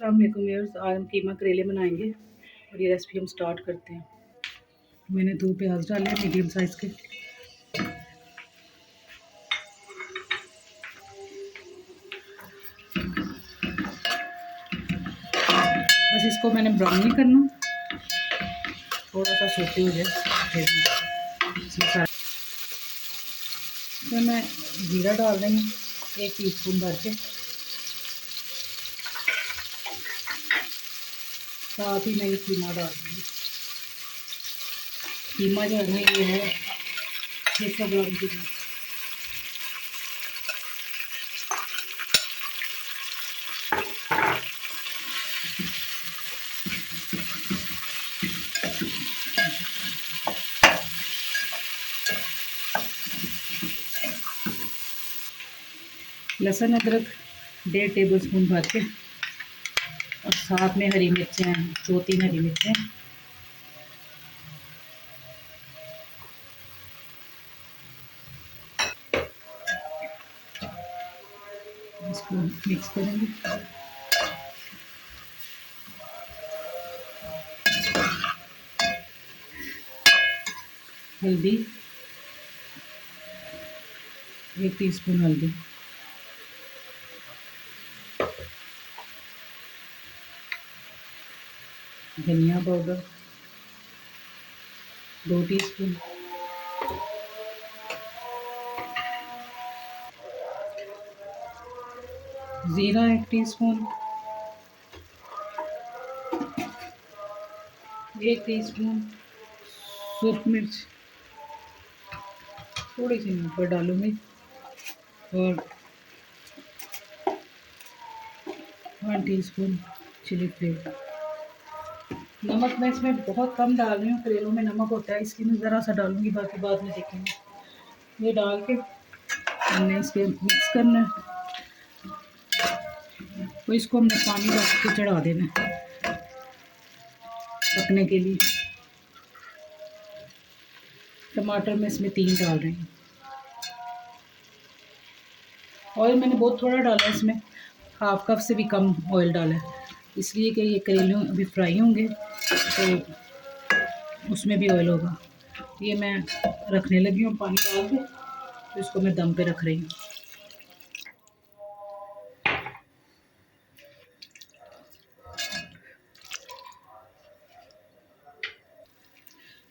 अस्सलाम वालेकुम व्यूअर्स, आज हम कीमा करेले बनाएंगे और ये रेसिपी हम स्टार्ट करते हैं। मैंने 2 प्याज डाले हैं मीडियम साइज़ के। बस इसको मैंने ब्राउन नहीं करना, थोड़ा सा सूखी हो जाए। इसमें मैं जीरा डाल रही हूँ 1 टीस्पून भर के, साथ ही मैं ये कीमा डाल दूँगी। कीमा जो है ना, ये है 600 ग्राम कीमा। लहसुन अदरक 1.5 टेबल स्पून भर के, और साथ में हरी मिर्चें हैं 2-3 हरी मिर्चें। इसको मिक्स करेंगे। हल्दी 1 टीस्पून हल्दी, धनिया पाउडर 2 टीस्पून, ज़ीरा 1 टीस्पून, 1 टीस्पून सूख मिर्च, थोड़ी सी मैं ऊपर डालूँगी, और 1 टीस्पून चिली फ्लेक्स। नमक मैं इसमें बहुत कम डाल रही हूँ, करेलों में नमक होता है, इसकी मैं ज़रा सा डालूँगी, बाकी बाद में देखेंगे। ये डाल के हमने इसके मिक्स करना है, तो इसको हमने पानी डाल के चढ़ा देना है पकने के लिए। टमाटर मैं इसमें 3 डाल रही हूँ। ऑयल मैंने बहुत थोड़ा डाला है, इसमें हाफ कप से भी कम ऑयल डाला है, इसलिए कि ये करेले अभी फ्राई होंगे तो उसमें भी ऑयल होगा। ये मैं रखने लगी हूँ पानी डाल के, तो इसको मैं दम पे रख रही हूँ।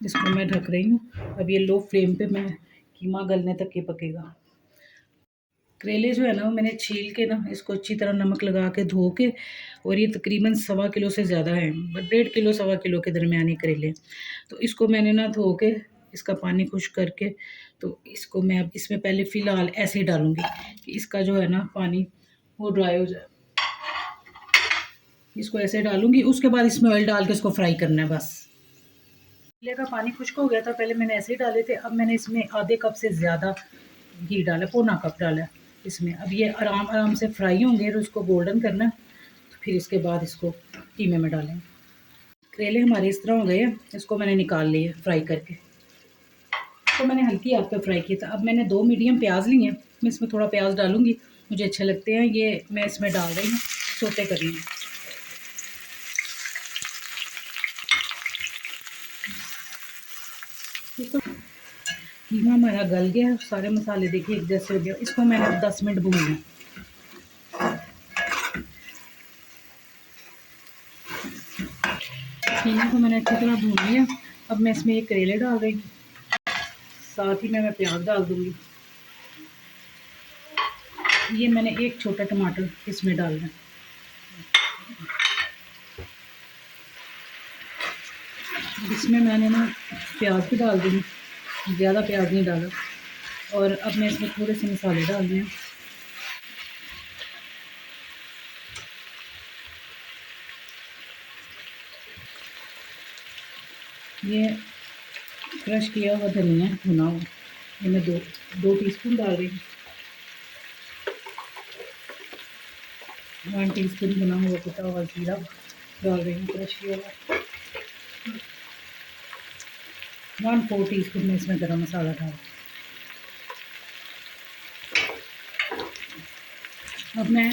इसको मैं ढक रही हूँ। अब ये लो फ्लेम पे मैं कीमा गलने तक ये पकेगा। करेले जो है ना, वो मैंने छील के ना इसको अच्छी तरह नमक लगा के धो के, और ये तकरीबन 1.25 किलो से ज़्यादा है, 1.5 किलो 1.25 किलो के दरमियानी करेले। तो इसको मैंने ना धो के इसका पानी खुश्क करके, तो इसको मैं अब इसमें पहले फ़िलहाल ऐसे ही डालूँगी कि इसका जो है ना पानी वो ड्राई हो जाए। इसको ऐसे डालूँगी, उसके बाद इसमें ऑयल डाल के इसको फ्राई करना है बस। करेले का पानी खुश्क हो गया था, पहले मैंने ऐसे ही डाले थे, अब मैंने इसमें आधे कप से ज़्यादा घी डाला, पौना कप डाला इसमें। अब ये आराम आराम से फ्राई होंगे, तो इसको गोल्डन करना है, तो फिर इसके बाद इसको कीमे में डालेंगे। करेले हमारे इस तरह हो गए हैं, इसको मैंने निकाल लिए फ्राई करके। तो मैंने हल्की आग पे फ्राई किया था। अब मैंने 2 मीडियम प्याज लिए हैं, मैं इसमें थोड़ा प्याज डालूँगी, मुझे अच्छे लगते हैं, ये मैं इसमें डाल रही हूँ, सोते कर रही हूँ। कीमा हमारा गल गया है, सारे मसाले देखिए एक जैसे हो गया। इसको मैंने 10 मिनट भूनना। कीमा को मैंने अच्छी तरह भून लिया। अब मैं इसमें ये करेले डाल रही हूँ, साथ ही मैं प्याज डाल दूँगी। ये मैंने 1 छोटा टमाटर इसमें डालना है। इसमें मैंने ना प्याज भी डाल दूँगी, ज़्यादा प्याज नहीं डाला। और अब मैं इसमें थोड़े से मसाले डाल रही हूँ। ये क्रश किया हुआ धनिया भुना हुआ, ये मैं 2 टीस्पून डाल रही हूँ। 1 टीस्पून भुना हुआ कुटा हुआ जीरा डाल रही हूँ, क्रश किया हुआ। 1/4 टीस्पून में इसमें गरम मसाला डाल। अब मैं